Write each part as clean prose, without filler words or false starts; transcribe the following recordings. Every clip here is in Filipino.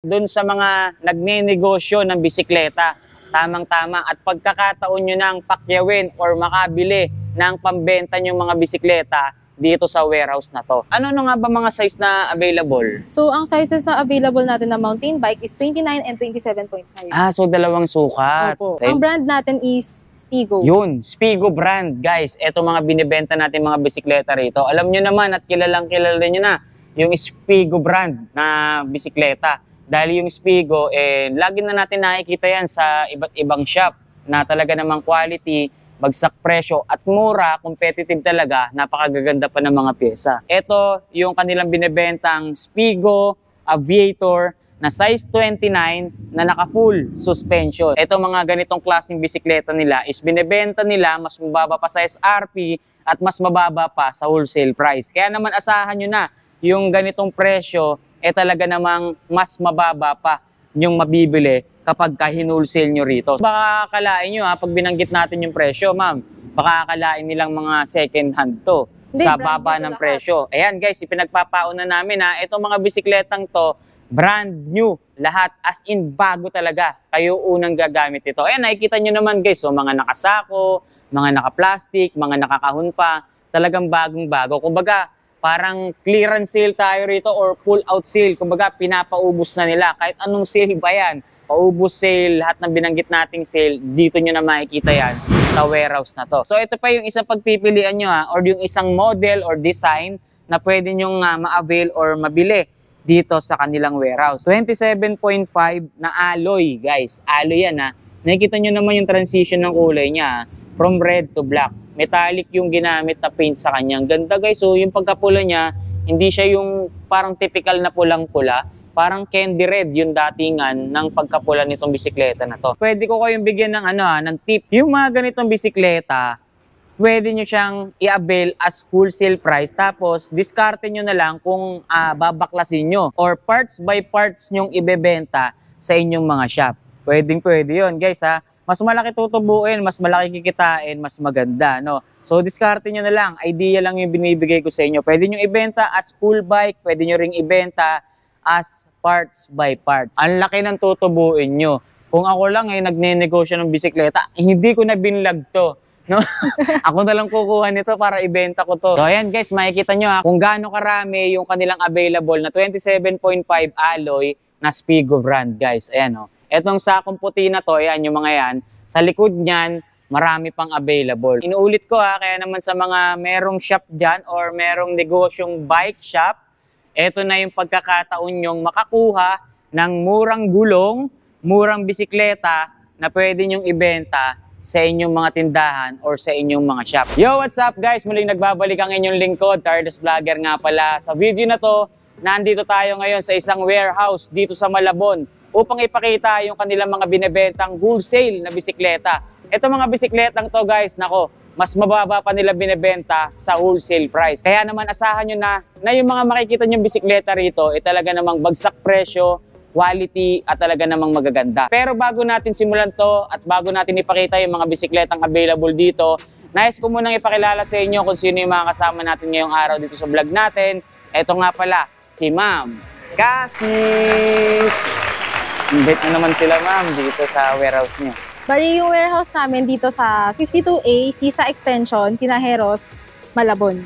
Doon sa mga nagnenegosyo ng bisikleta, tamang-tama at pagkakataon nyo nang pakyawin or makabili ng pambenta yung mga bisikleta dito sa warehouse na to. Ano nga ba mga size na available? So, ang sizes na available natin na mountain bike is 29 and 27.5. So dalawang sukat. Opo. Okay. Ang brand natin is Spigo. Yun, Spigo brand, guys. Ito mga binibenta natin mga bisikleta rito. Alam nyo naman at kilalang kilala nyo na yung Spigo brand na bisikleta. Dahil yung Spigo, lagi na natin nakikita yan sa iba't ibang shop na talaga namang quality, bagsak presyo at mura, competitive talaga, napakagaganda pa ng mga pyesa. Ito yung kanilang binibentang Spigo Aviator na size 29 na naka-full suspension. Ito mga ganitong klaseng bisikleta nila is binibenta nila mas mababa pa sa SRP at mas mababa pa sa wholesale price. Kaya naman asahan nyo na yung ganitong presyo talaga namang mas mababa pa yung mabibili kapag hinulsale nyo rito. Baka akalain nyo pag binanggit natin yung presyo, ma'am, baka akalain nilang mga second hand to. Hindi, Sa baba ng presyo. Ayan guys, ipinagpapauna namin itong mga bisikletang to, brand new, lahat as in bago talaga. Kayo unang gagamit ito. Ayan, nakikita nyo naman guys, mga nakasako, mga naka-plastic, mga nakakahon pa, talagang bagong-bago. Kumbaga, parang clearance sale tayo rito or pull out sale. Kumbaga, pinapaubos na nila. Kahit anong sale ba yan? Paubos sale, lahat ng binanggit nating sale, dito nyo na makikita yan sa warehouse na to. So ito pa yung isang pagpipilian nyo or yung isang model or design na pwede nyo ma-avail or mabili dito sa kanilang warehouse. 27.5 na alloy, guys. Alloy yan Nakikita nyo naman yung transition ng kulay niya from red to black. Metallic yung ginamit na paint sa kanyang. Ganda guys, so yung pagkapula niya, hindi siya yung parang typical na pulang-pula. Parang candy red yung datingan ng pagkapula nitong bisikleta na to. Pwede ko kayong bigyan ng ng tip. Yung mga ganitong bisikleta, pwede nyo siyang i-avail as wholesale price. Tapos, diskarte nyo na lang kung babaklasin nyo or parts by parts nyong ibebenta sa inyong mga shop. Pwede yun guys Mas malaki tutubuin, mas malaki kikitain, mas maganda, no? So, diskarte nyo na lang. Idea lang yung binibigay ko sa inyo. Pwede nyo ibenta as full bike, pwede nyo ring ibenta as parts by parts. Ang laki ng tutubuin nyo. Kung ako lang nagnenegosyo ng bisikleta, hindi ko na binlag to. No? Ako na lang kukuha nito para ibenta ko to. So ayan guys, makikita nyo kung gaano karami yung kanilang available na 27.5 alloy na Spigo brand guys. Ayan Etong sakong puti na to, ayan yung mga yan. Sa likod niyan, marami pang available. Inuulit ko kaya naman sa mga merong shop dyan or merong negosyong bike shop, eto na yung pagkakataon nyong makakuha ng murang gulong, murang bisikleta na pwede nyong ibenta sa inyong mga tindahan or sa inyong mga shop. Yo, what's up guys? Muling nagbabalik ang inyong lingkod, Tardus Vlogger nga pala. Sa video na to, nandito tayo ngayon sa isang warehouse dito sa Malabon upang ipakita yung kanilang mga binebentang wholesale na bisikleta. Ito mga bisikletang to guys, nako, mas mababa pa nila binebenta sa wholesale price. Kaya naman asahan nyo na yung mga makikita nyong bisikleta rito, talaga namang bagsak presyo, quality, at talaga namang magaganda. Pero bago natin simulan to at bago natin ipakita yung mga bisikletang available dito, nais ko munang ipakilala sa inyo kung sino yung mga kasama natin ngayong araw dito sa vlog natin. Ito nga pala, si Ma'am Cassie. Invite na naman sila ma'am dito sa warehouse niyo. Bali yung warehouse namin dito sa 52A, Sisa Extension, Tinajeros, Malabon.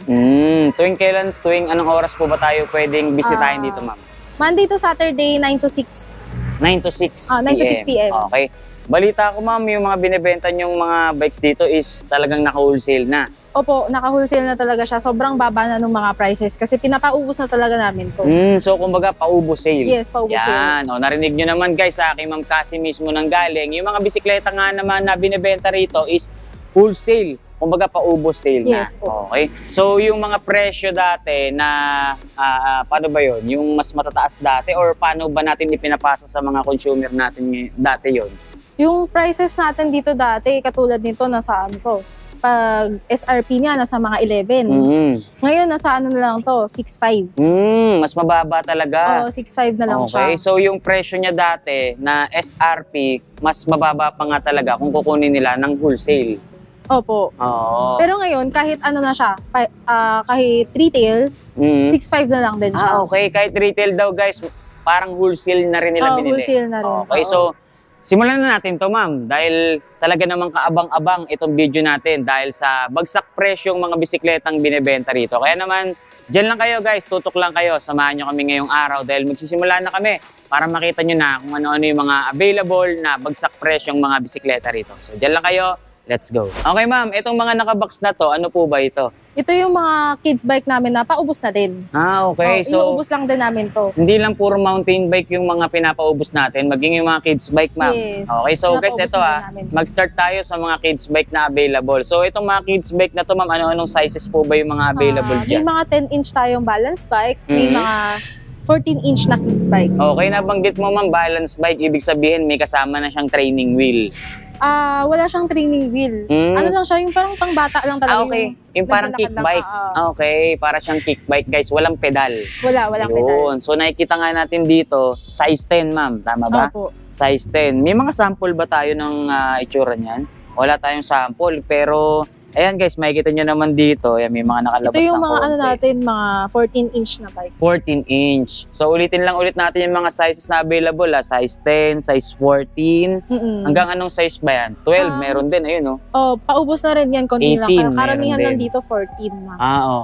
Tuwing anong oras po ba tayo pwedeng bisitahin dito ma'am? Monday to Saturday, 9 to 6. 9 to 6 9 to 6 p.m. Okay. Balita ko ma'am, yung mga binibenta nyong mga bikes dito is talagang naka-wholesale na. Opo, naka-wholesale na talaga siya. Sobrang baba na ng mga prices kasi pinapaubos na talaga namin to. So kumbaga paubos sale. Yes, paubos sale. Yan, narinig nyo naman guys kay Ma'am Cassie mismo nang galing. Yung mga bisikleta nga naman na binibenta rito is wholesale. Kumbaga paubos sale na. Yes po. Okay. So yung mga presyo dati na paano ba yon? Yung mas matataas dati or paano ba natin ipinapasa sa mga consumer natin dati yon? Yung prices natin dito dati, katulad nito, nasa pag SRP niya, nasa mga 11. Ngayon, nasa na lang to, 6.5. Mas mababa talaga. Oo, 6.5 na lang siya. Okay, so yung presyo niya dati na SRP, mas mababa pa nga talaga kung kukunin nila ng wholesale. Opo. Oo. Pero ngayon, kahit na siya, kahit retail, 6.5 na lang din siya. Okay, kahit retail daw guys, parang wholesale na rin nila binili. Wholesale na rin. Okay, so simulan na natin to, ma'am. Dahil talaga namang kaabang-abang itong video natin dahil sa bagsak presyong mga bisikletang binebenta rito. Kaya naman, dyan lang kayo guys, tutok lang kayo. Samahan nyo kami ngayong araw dahil magsisimula na kami para makita nyo na kung ano-ano yung mga available na bagsak presyong mga bisikleta rito. So dyan lang kayo. Let's go. Okay ma'am, itong mga nakabox na to, ano po ba ito? Ito yung mga kids bike namin na paubos na din. Okay. So, inuubos lang din namin to. hindi lang puro mountain bike yung mga pinapaubos natin, maging yung mga kids bike, ma'am. Yes. Okay, so guys, Pinapaubos ito na din namin. mag-start tayo sa mga kids bike na available. So, itong mga kids bike na to, ma'am, ano-anong sizes po ba yung mga available May dyan? mga 10-inch tayong balance bike. May Mhm. mga 14-inch na kids bike. Okay, nabanggit mo, ma'am, balance bike, ibig sabihin may kasama na siyang training wheel. Wala siyang training wheel. Mm. Ano lang siya, yung parang pangbata lang talaga. Okay, yung parang kick naglalakad lang, bike. Okay, para siyang kick bike, guys, walang pedal. Walang pedal. Yun. So, nakikita nga natin dito, size 10, ma'am. Tama ba? Opo. Size 10. May mga sample ba tayo ng itsura niyan? Wala tayong sample, pero ayan guys, makikita nyo naman dito, ayan, may mga nakalabas Ito yung ng mga konti. ano natin, mga 14-inch na bike. 14-inch. So, ulitin lang ulit natin yung mga sizes na available. Size 10, size 14. Hanggang anong size ba yan? 12, meron din. Ayun, Paubos na rin yan, konti 18, lang. Karamihan meron din. nandito 14 na.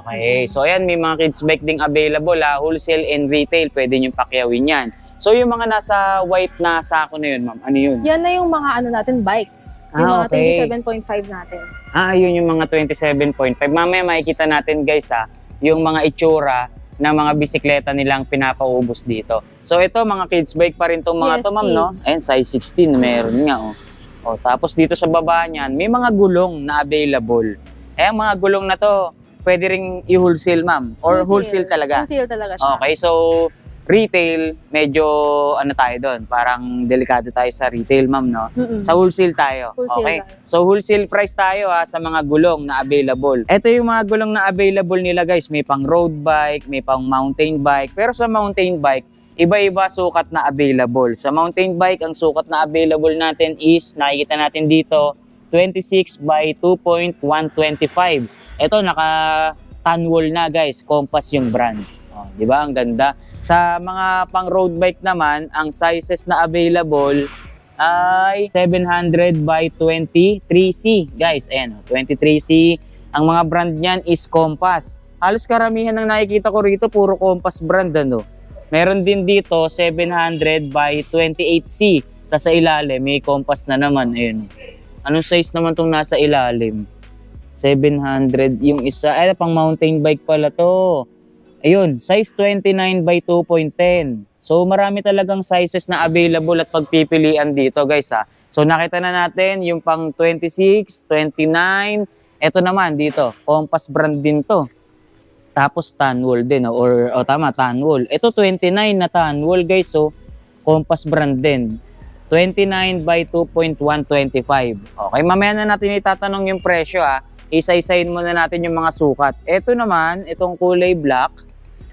Okay. So, ayan, may mga kids bike ding available. Wholesale and retail. Pwede nyo pakyawin yan. So, yung mga nasa white na sako na yun, ma'am, ano yun? Yan na yung mga ano natin, bikes. Yung mga Okay. 27.5 natin. Yun yung mga 27.5. Mamaya makikita natin guys yung mga itsura ng mga bisikleta nilang pinapaubos dito. So ito mga kids bike pa rin tong mga Yes, to, ma'am, no? kids. Ayan, size 16 meron nga, tapos dito sa baba niyan, may mga gulong na available. Ang mga gulong na to, pwede ring i-wholesale, ma'am, or wholesale talaga. Wholesale talaga siya. Okay, so retail, medyo ano tayo doon, parang delikado tayo sa retail, ma'am, no? Sa wholesale tayo. Wholesale Okay? tayo. So wholesale price tayo sa mga gulong na available. Ito yung mga gulong na available nila guys. May pang road bike, may pang mountain bike. Pero sa mountain bike, iba-iba sukat na available. Sa mountain bike, ang sukat na available natin is, nakikita natin dito, 26 by 2.125. Ito naka-tanwall na guys. Compass yung brand. Di ba? Ang ganda. Sa mga pang road bike naman, ang sizes na available ay 700 by 23C. Guys, ayan, 23C. Ang mga brand niyan is Compass. Halos karamihan ng nakikita ko rito, puro Compass brand, ano. Meron din dito, 700 by 28C. Tapos sa ilalim, may Compass na naman. Ayun. Anong size naman tong nasa ilalim? 700. Yung isa, pang mountain bike pala to. Ayun, size 29 by 2.10. So marami talagang sizes na available at pagpipilian dito guys So nakita na natin yung pang 26, 29. Ito naman dito, Compass brand din to. Tapos Tanwol din, tama, Tanwol. Ito 29 na Tanwol guys, so Compass brand din. 29 by 2.125. Okay, mamaya na natin itatanong yung presyo Isa-isahin muna natin yung mga sukat. Ito naman, itong kulay black.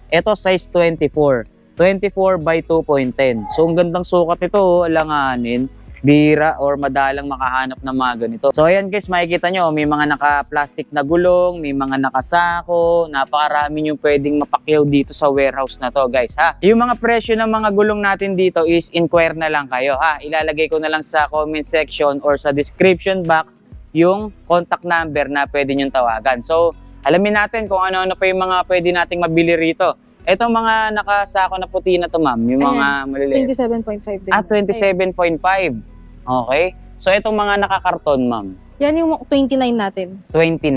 Ito size 24. 24 by 2.10. So ang gandang sukat ito, alanganin. Bira or madalang makahanap ng mga ganito. So ayan guys, makikita nyo, may mga naka-plastic na gulong, may mga nakasako, napakarami nyo pwedeng mapakyaw dito sa warehouse na to guys Yung mga presyo ng mga gulong natin dito is inquire na lang kayo Ilalagay ko na lang sa comment section or sa description box yung contact number na pwede nyo tawagan. So alamin natin kung ano-ano pa yung mga pwede nating mabili rito. Itong mga nakasako na puti na to, ma'am, yung mga maliliit. 27.5 din. 27.5. Okay. So itong mga nakakarton, ma'am. Yan yung 29 natin. 29.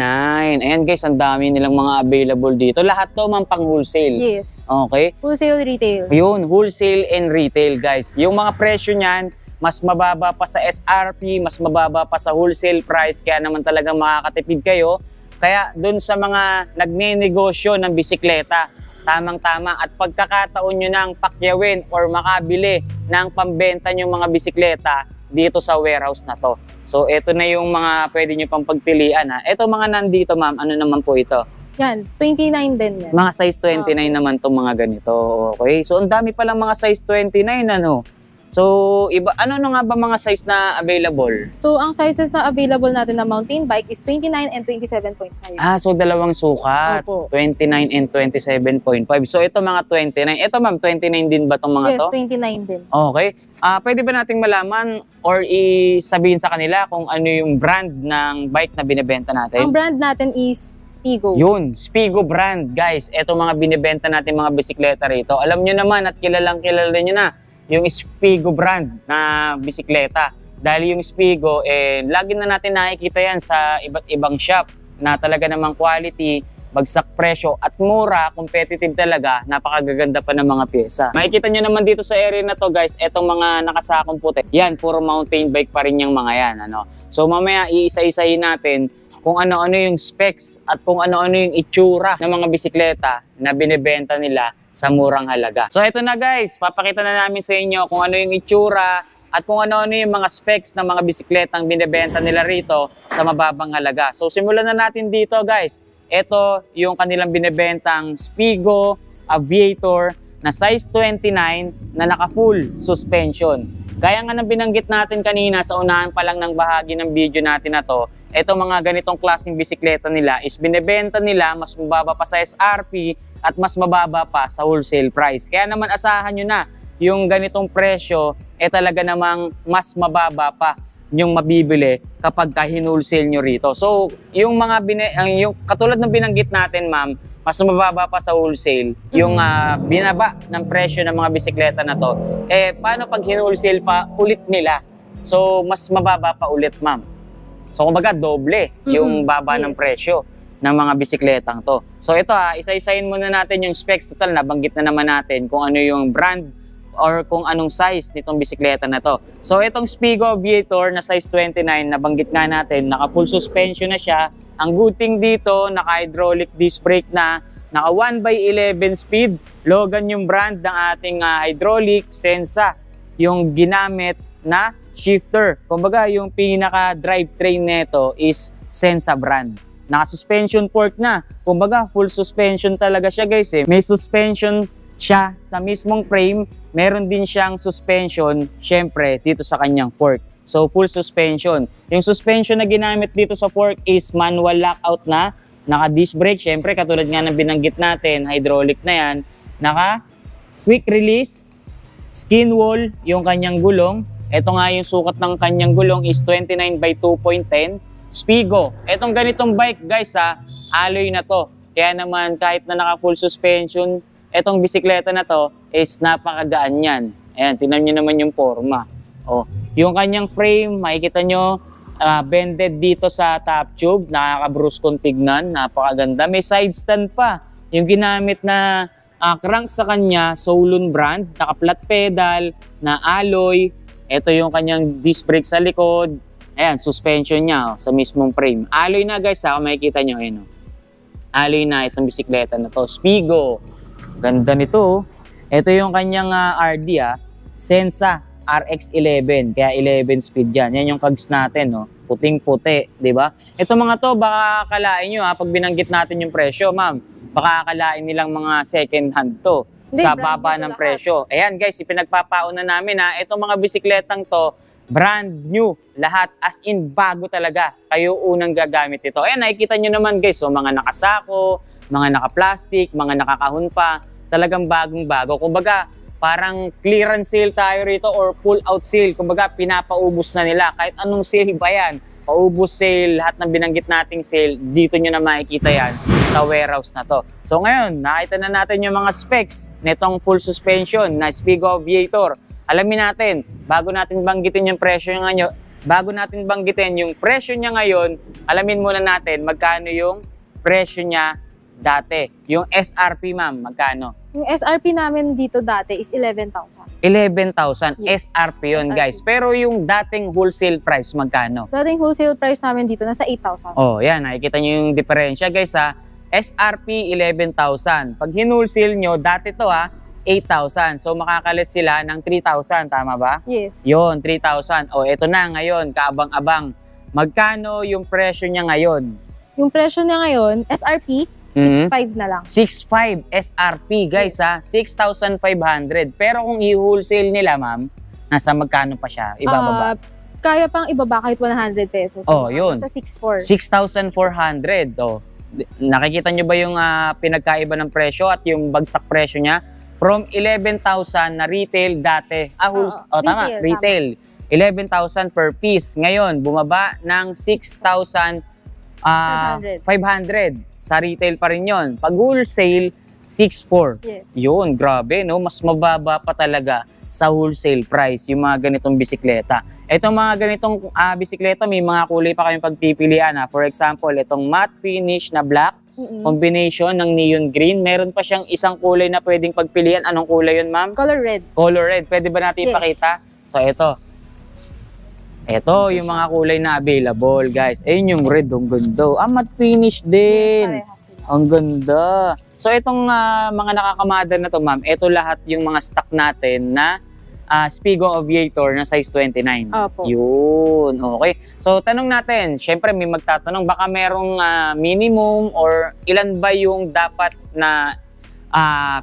Ayan guys, ang dami nilang mga available dito. Lahat to, ma'am, pang wholesale. Yes. Okay. Wholesale, retail. Yun, wholesale and retail guys. Yung mga presyo niyan, mas mababa pa sa SRP, mas mababa pa sa wholesale price, kaya naman talagang makakatipid kayo. Kaya dun sa mga nagne-negosyo ng bisikleta, tamang-tama at pagkakataon nyo nang pakyawin or makabili ng pambenta nyo mga bisikleta dito sa warehouse na to. So ito na yung mga pwede nyo pang pagpilian Ito mga nandito, ma'am, ano naman po ito? Yan, 29 din yan. Mga size 29 naman itong mga ganito. Okay, so ang dami palang mga size 29 ano. So, ano na nga ba mga size na available? So, ang sizes na available natin na mountain bike is 29 and 27.5. So dalawang sukat. Opo. 29 and 27.5. So, ito mga 29. Ito ma'am, 29 din ba itong mga Yes, to? 29 din. Okay. Pwede ba nating malaman or sabihin sa kanila kung ano yung brand ng bike na binibenta natin? Ang brand natin is Spigo. Yun, Spigo brand, guys. Ito mga binibenta natin mga bisikleta rito. Alam nyo naman at kilala nyo na yung Spigo brand na bisikleta. Dahil yung Spigo, lagi na natin nakikita yan sa iba't ibang shop na talaga namang quality, bagsak presyo at mura, competitive talaga, napakagaganda pa ng mga pyesa. Makikita nyo naman dito sa area na to guys, etong mga nakasakong puti. Yan, puro mountain bike pa rin yung mga yan. Ano? So mamaya iisa-isahin natin kung ano-ano yung specs at kung ano-ano yung itsura ng mga bisikleta na binibenta nila sa murang halaga. So ito na guys, papakita na namin sa inyo kung ano yung itsura at kung ano-ano yung mga specs ng mga bisikletang binibenta nila rito sa mababang halaga. So simulan na natin dito guys. Ito yung kanilang binibentang Spigo Aviator na size 29 na naka-full suspension. Gaya nga ng binanggit natin kanina sa unahan pa lang ng bahagi ng video natin na to, ito mga ganitong klaseng bisikleta nila is binibenta nila mas mababa pa sa SRP at mas mababa pa sa wholesale price. Kaya naman asahan nyo na yung ganitong presyo talaga namang mas mababa pa yung mabibili kapag hinulsale nyo rito. So yung mga yung katulad ng binanggit natin ma'am, mas mababa pa sa wholesale yung binaba ng presyo ng mga bisikleta na to. Paano pag hinulsale pa ulit nila? So mas mababa pa ulit ma'am. So kumbaga doble yung baba ng presyo ng mga bisikletang to. So ito isa-isahin muna natin yung specs. Total nabanggit na naman natin kung ano yung brand or kung anong size nitong bisikleta na to. So itong Spigo Aviator na size 29, nabanggit nga natin, naka full suspension na siya. Ang good thing dito, naka hydraulic disc brake na, naka 1/11 speed. Logan yung brand ng ating hydraulic, Sensa yung ginamit na shifter. Kumbaga yung pinaka drivetrain nito is Sensa brand. Naka-suspension fork na. Kumbaga full suspension talaga siya guys May suspension siya sa mismong frame. Meron din siyang suspension syempre dito sa kanyang fork. So full suspension. Yung suspension na ginamit dito sa fork is manual lockout na. Naka disc brake syempre katulad nga ng binanggit natin, hydraulic na yan. Naka quick release, skin wall yung kanyang gulong. Ito nga yung sukat ng kanyang gulong is 29/2.10. Spigo. Etong ganitong bike guys alloy na to. Kaya naman kahit na naka full suspension, etong bisikleta na to is napakagaan yan. Ayan, tingnan nyo naman yung forma. Yung kanyang frame, makikita nyo, bended dito sa top tube. Nakaka-bruise kung tignan. Napakaganda. May side stand pa. Yung ginamit na crank sa kanya, Solon brand. Naka-flat pedal, na alloy. Ito yung kanyang disc brake sa likod. Ayan, suspension niya sa mismong frame. Alloy na guys, kung makikita nyo. Ayan, alloy na itong bisikleta na to. Spigo. Ganda nito. Ito yung kanyang RD Sensa RX11. Kaya 11 speed yan. Yan yung cogs natin. Puting-puti. Diba? Ito mga to, baka akalain nyo pag binanggit natin yung presyo, ma'am. Baka akalain nilang mga second hand to. Hindi, sa baba ng presyo. Ayan guys, ipinagpapauna namin itong mga bisikletang to, brand new. Lahat as in bago talaga. Kayo unang gagamit ito. Ayan, nakikita nyo naman guys. So, mga nakasako, mga naka-plastic, mga nakakahon pa. Talagang bagong-bago. Kumbaga, parang clearance sale tayo rito or pull out sale. Kumbaga, pinapaubos na nila. Kahit anong sale ba yan? Paubos sale, lahat ng binanggit nating sale, dito nyo na makikita yan sa warehouse na to. So ngayon, nakita na natin yung mga specs nitong full suspension na Spigo Aviator. Alamin natin, bago natin banggitin yung presyo niya ngayon, bago natin banggitin yung presyo niya ngayon, alamin muna natin magkano yung presyo niya dati. Yung SRP ma'am, magkano? Yung SRP namin dito dati is 11,000. 11,000 Yes. SRP yun SRP. guys. Pero yung dating wholesale price, magkano? Dating wholesale price namin dito nasa 8,000. Yan, nakikita nyo yung diferensya guys SRP 11,000. Pag hinulsale nyo, dati to 8,000. So makakalis sila ng 3,000, tama ba? Yes. Yon, 3,000. Ito na ngayon, kaabang-abang. Magkano yung presyo niya ngayon? Yung presyo niya ngayon, SRP, 6,500 na lang. 6,500 SRP guys 6,500. Pero kung i-wholesale nila ma'am, Nasa magkano pa siya? Ibababa? Kaya pang ibaba kahit 100 pesos. Yun. Sa 6,400. 6,400. Nakikita nyo ba yung pinagkaiba ng presyo at yung bagsak presyo niya? From 11,000 na retail dati. Tama, retail. 11,000 per piece. Ngayon, bumaba ng 6,500. Sa retail pa rin yun. Pag wholesale, 6,400. Yes. Yun, grabe, no? Mas mababa pa talaga sa wholesale price yung mga ganitong bisikleta. Itong mga ganitong bisikleta, may mga kulay pa kayong pagpipilian. For example, itong matte finish na black, combination ng neon green. Meron pa siyang isang kulay na pwedeng pagpilian. Anong kulay yun, ma'am? Color red. Color red. Pwede ba natin ipakita? So, ito. Ito yung mga kulay na available, guys. Ayun yung red, ang ganda. Matte finish din. Yes, ang ganda. So, itong mga nakakamada na to, ma'am, ito lahat yung mga stock natin na Spigo Aviator na size 29. Opo. Yun, okay. So, tanong natin, syempre may magtatanong, baka merong minimum or ilan ba yung dapat na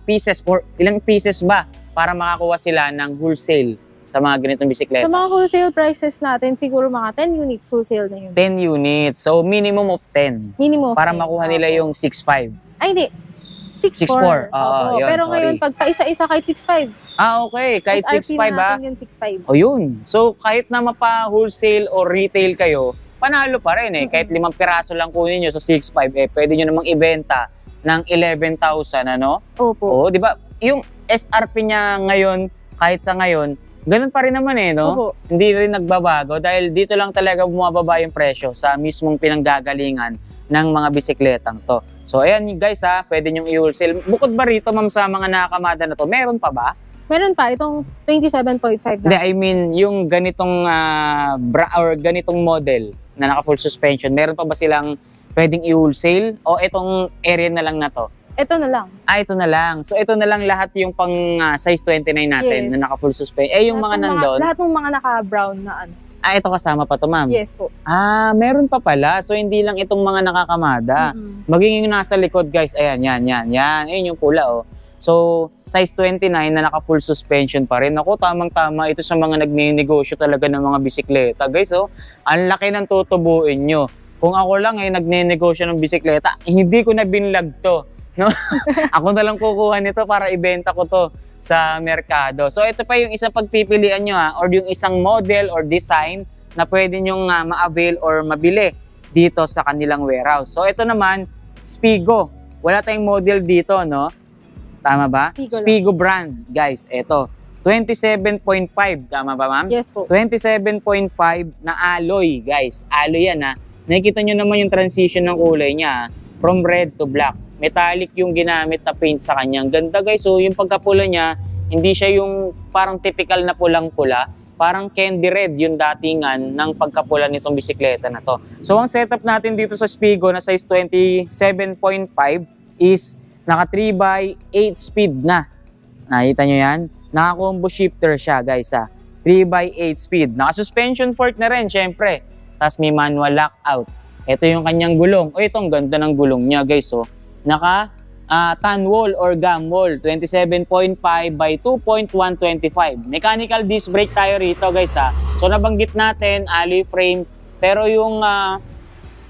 pieces or ilang pieces ba para makakuha sila ng wholesale sa mga ganitong bisikleta? Sa mga wholesale prices natin, siguro mga 10 units wholesale na yun. 10 units. So, minimum of 10. Minimum of para 10. makuha nila yung 6.5. Ay, hindi. 6.4. Yun, pero sorry. ngayon, pag pa-isa-isa kahit 6.5. Okay. Kahit SRP 6.5 na natin yun, 6.5. O yun. So, kahit na mapa-wholesale o retail kayo, panalo pa rin eh. Kahit 5 piraso lang kunin nyo sa 6.5, pwede nyo namang ibenta ng 11,000, ano? Opo. Oo, di ba? Yung SRP niya ngayon, kahit sa ngayon, ganun pa rin naman eh, no? Opo. Hindi rin nagbabago dahil dito lang talaga bumababa yung presyo sa mismong pinanggagalingan ng mga bisikletang to. So, ayan guys pwede nyong i-wholesale. Bukod ba rito, ma'am, sa mga nakakamada na to, meron pa ba? Meron pa, itong 27.5 Hindi, na. I mean, yung ganitong ganitong model na naka full suspension, meron pa ba silang pwedeng i-wholesale o itong area na lang na to? Ito na lang. Ito na lang. So, ito na lang lahat yung pang size 29 natin na naka full suspension. Yung mga nandun? Lahat ng mga naka-brown na ano. Ito kasama pa to, ma'am? Yes po. Meron pa pala. So, hindi lang itong mga nakakamada. Maging yung nasa likod, guys. Ayan, yan. Ayun yung pula, oh. So, size 29 na naka full suspension pa rin. Ako, tamang-tama ito sa mga nagninegosyo talaga ng mga bisikleta, guys, oh. Ang laki ng tutubuin nyo. Kung ako lang nagninegosyo ng bisikleta, hindi ko na binlag to. No? Ako na lang kukuha nito para ibenta ko to sa merkado. So, ito pa yung isang pagpipilian nyo or yung isang model or design na pwede nyong ma-avail or mabili dito sa kanilang warehouse. So, ito naman, Spigo. Wala tayong model dito, no? Tama ba? Spigo brand, guys. Ito, 27.5. Tama ba, ma'am? Yes po. 27.5 na alloy, guys. Alloy yan, Nakikita nyo naman yung transition ng kulay niya, from red to black. Metallic yung ginamit na paint sa kanyang. Ganda, guys. So, yung pagkapula niya, hindi siya yung parang typical na pulang-pula. Parang candy red yung datingan ng pagkapula nitong bisikleta na to. So, ang setup natin dito sa Spigo na size 27.5 is naka 3x8 speed na. Nakita nyo yan? Naka-combo shifter siya, guys, 3x8 speed. Naka-suspension fork na rin, syempre. Tapos may manual lockout. Ito yung kanyang gulong. Ito, ang ganda ng gulong niya, guys, Naka tan wall or gum wall, 27.5 by 2.125. Mechanical disc brake tayo rito, guys, So, nabanggit natin, alloy frame. Pero yung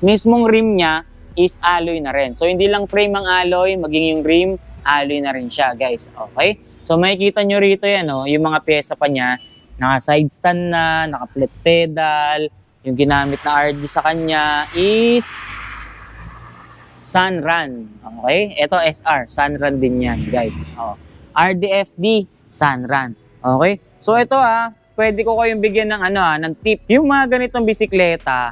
mismong rim niya is alloy na rin. So, hindi lang frame ang alloy, maging yung rim, alloy na rin siya, guys. Okay? So, makikita nyo rito yan, yung mga pyesa pa niya. Naka-side stand na, naka-flat pedal. Yung ginamit na RD sa kanya is Sunrun. Okay? Ito SR. Sunrun din yan, guys. RDFD, Sunrun. Okay? So, ito pwede ko kayong bigyan ng ng tip. Yung mga ganitong bisikleta,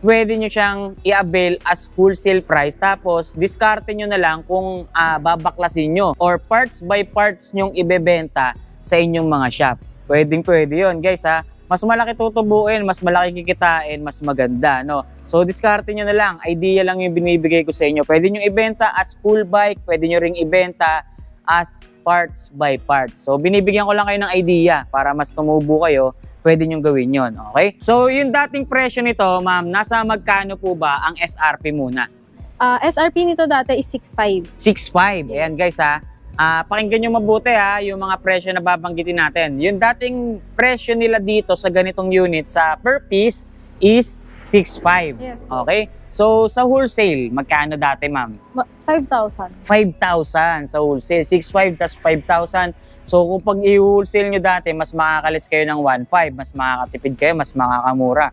pwede nyo siyang i-avail as wholesale price. Tapos, diskarte nyo na lang kung babaklasin nyo or parts by parts nyong ibebenta sa inyong mga shop. Pwede yun, guys, Mas malaki tutubuin, mas malaki kikitain, mas maganda, no? So, diskarte nyo na lang. Idea lang yung binibigay ko sa inyo. Pwede nyo ibenta as full bike, pwede nyo ring ibenta as parts by parts. So, binibigyan ko lang kayo ng idea para mas tumubo kayo. Pwede nyo gawin yon, okay? So, yung dating presyo nito, ma'am, nasa magkano po ba ang SRP muna? SRP nito dati is 6.5. 6.5. Ayan, guys, pakinggan nyo mabuti ha, yung mga presyo na babanggitin natin. Yung dating presyo nila dito sa ganitong unit sa per piece is 6.5. Yes po. Okay? So, sa wholesale, magkano dati, ma'am? 5,000. 5,000 sa wholesale. 6.5 tas 5,000. So, kung pag i-wholesale nyo dati, mas makakalis kayo ng 1.5. Mas makakatipid kayo, mas makakamura.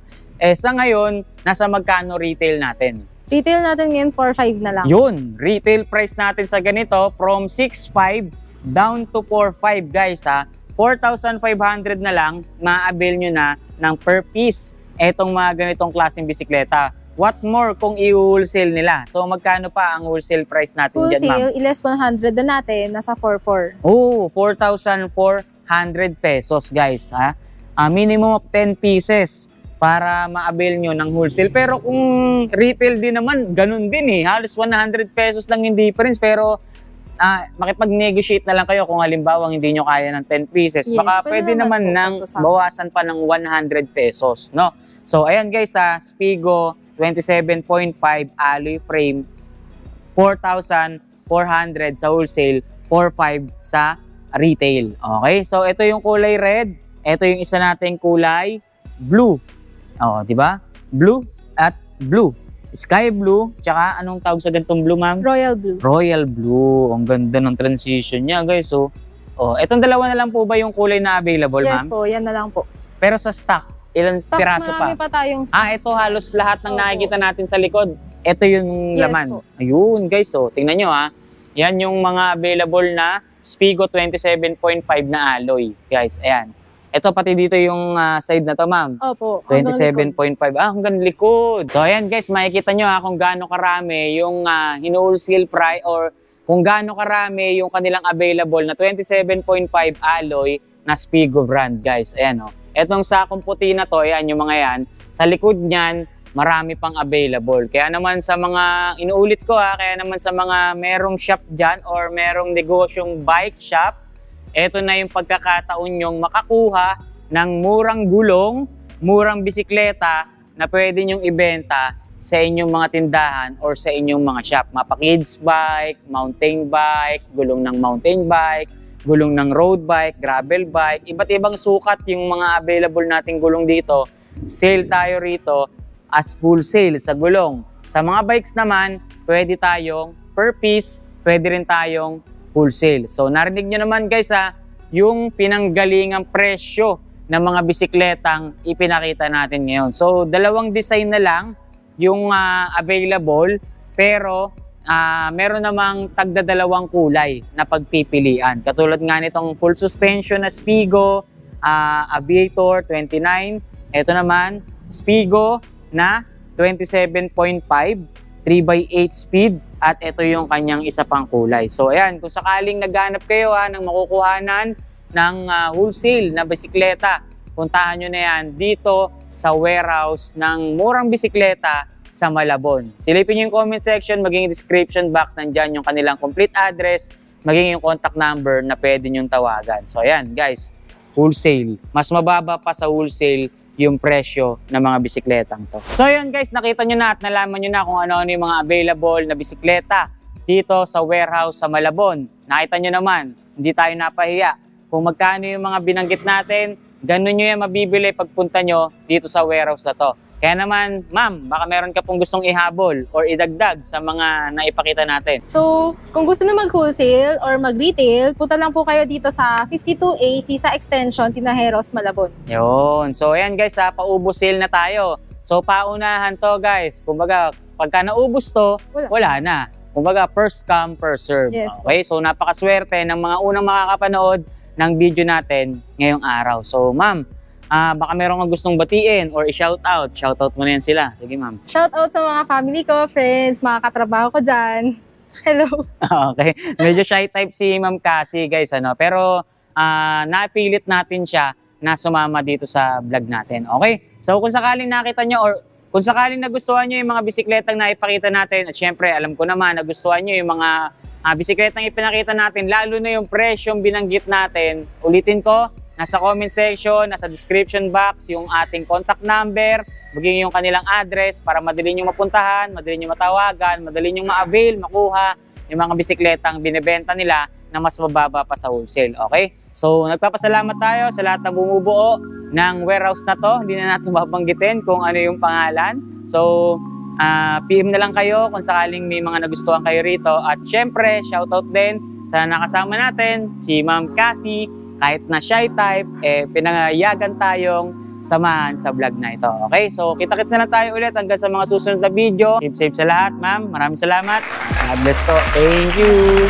Sa ngayon, nasa magkano retail natin? Retail natin ngayon 4,500 na lang. Yun, retail price natin sa ganito from 6.5 down to 4.5 guys ha. 4,500 na lang, ma-avail nyo na ng per piece etong mga ganitong klaseng bisikleta. What more kung i-wholesale nila? So magkano pa ang wholesale price natin dyan, ma'am? Wholesale, less 100 na natin, nasa 4,400. Oh, 4,400 pesos guys ha. Minimum of 10 pieces para ma-avail nyo ng wholesale. Pero kung retail din naman, ganun din eh. Halos 100 pesos lang yung difference. Pero makipag-negotiate na lang kayo kung halimbawa hindi nyo kaya ng 10 pieces. Yes, Baka pwede naman nang bawasan pa ng 100 pesos. No? So, ayan guys Spigo 27.5 alloy frame, 4,400 sa wholesale, 4,500 sa retail. Okay? So, ito yung kulay red. Ito yung isa nating kulay blue. Di ba? Blue at blue. Sky blue, tsaka anong tawag sa ganitong blue, ma'am? Royal blue. Royal blue. Ang ganda ng transition niya, guys. So, etong dalawa na lang po ba yung kulay na available, Yes ma'am? po, yan na lang po. Pero sa stock, ilang Stocks, piraso pa? marami pa tayong Ito halos lahat ng Opo. nakikita natin sa likod. Ito yung Yes laman. po. Ayun, guys. So, tingnan nyo ha. Yan yung mga available na Spigo 27.5 na alloy, guys. Ayan. Ito pati dito yung side na to, ma'am. Opo. 27.5. Hanggang likod. So, ayan guys, makikita nyo kung gaano karami yung hino-wholesale price or kung gaano karami yung kanilang available na 27.5 alloy na Spigo brand, guys. Ayan Etong sakong puti na to, ayan yung mga yan. Sa likod niyan, marami pang available. Kaya naman sa mga, inuulit ko kaya naman sa mga merong shop dyan or merong negosyong bike shop, eto na yung pagkakataon nyong makakuha ng murang gulong, murang bisikleta na pwede nyong ibenta sa inyong mga tindahan or sa inyong mga shop. Mapa kids bike, mountain bike, gulong ng mountain bike, gulong ng road bike, gravel bike, iba't ibang sukat yung mga available nating gulong dito. Sale tayo rito as wholesale sa gulong. Sa mga bikes naman, pwede tayong per piece, pwede rin tayong wholesale. So narinig nyo naman guys yung pinanggalingang presyo ng mga bisikletang ipinakita natin ngayon. So dalawang design na lang yung available pero meron namang tagdadalawang kulay na pagpipilian. Katulad nga nitong full suspension na Spigo, Aviator 29. Ito naman Spigo na 27.5 3x8 speed at ito yung kanyang isa pang kulay. So ayan, kung sakaling naghanap kayo ng makukuhanan ng wholesale na bisikleta, puntahan nyo na yan dito sa warehouse ng murang bisikleta sa Malabon. Silipin nyo yung comment section, maging description box, nandyan yung kanilang complete address, maging yung contact number na pwede nyong tawagan. So ayan guys, wholesale. Mas mababa pa sa wholesale yung presyo ng mga bisikletang to. So yun guys, nakita nyo na at nalaman nyo na kung ano-ano yung mga available na bisikleta dito sa warehouse sa Malabon. Nakita nyo naman, hindi tayo napahiya. Kung magkano yung mga binanggit natin, ganun nyo yan mabibili pagpunta nyo dito sa warehouse na to. Kaya naman, ma'am, baka meron ka pong gustong ihabol or idagdag sa mga naipakita natin. So, kung gusto na mag-wholesale or mag-retail, punta lang po kayo dito sa 52A Sisa Extension, Tinajeros, Malabon. Yun. So, ayan guys, paubos sale na tayo. So, paunahan to guys. Kumbaga, pagka naubos to, wala na. Kumbaga, first come, first serve. Yes, okay? So, napakaswerte ng mga unang makakapanood ng video natin ngayong araw. So, ma'am, baka meron kang gustong batiin or i-shoutout. Shoutout mo na yan sila. Sige, ma'am. Shoutout sa mga family ko, friends, mga katrabaho ko dyan. Hello. Okay. Medyo shy type si Ma'am Cassie, guys. Pero napilit natin siya na sumama dito sa vlog natin. Okay? So, kung sakaling nakita nyo or kung sakaling nagustuhan nyo yung mga bisikletang naipakita natin, at syempre, alam ko naman, nagustuhan nyo yung mga bisikletang ipinakita natin, lalo na yung presyong binanggit natin, ulitin ko, nasa comment section, nasa description box, yung ating contact number, maging yung kanilang address para madali nyo mapuntahan, madali nyo matawagan, madali nyo ma-avail, makuha yung mga bisikletang binibenta nila na mas mababa pa sa wholesale. Okay? So, nagpapasalamat tayo sa lahat ng bumubuo ng warehouse na to. Hindi na natin mabanggitin kung ano yung pangalan. So, PM na lang kayo kung sakaling may mga nagustuhan kayo rito. At syempre, shoutout din sa nakasama natin, si Ma'am Cassie. Kahit na shy type, pinangayagan tayong samahan sa vlog na ito. Okay? So, kita-kits na lang tayo ulit hanggang sa mga susunod na video. Keep safe sa lahat, ma'am. Maraming salamat. God bless po. Thank you.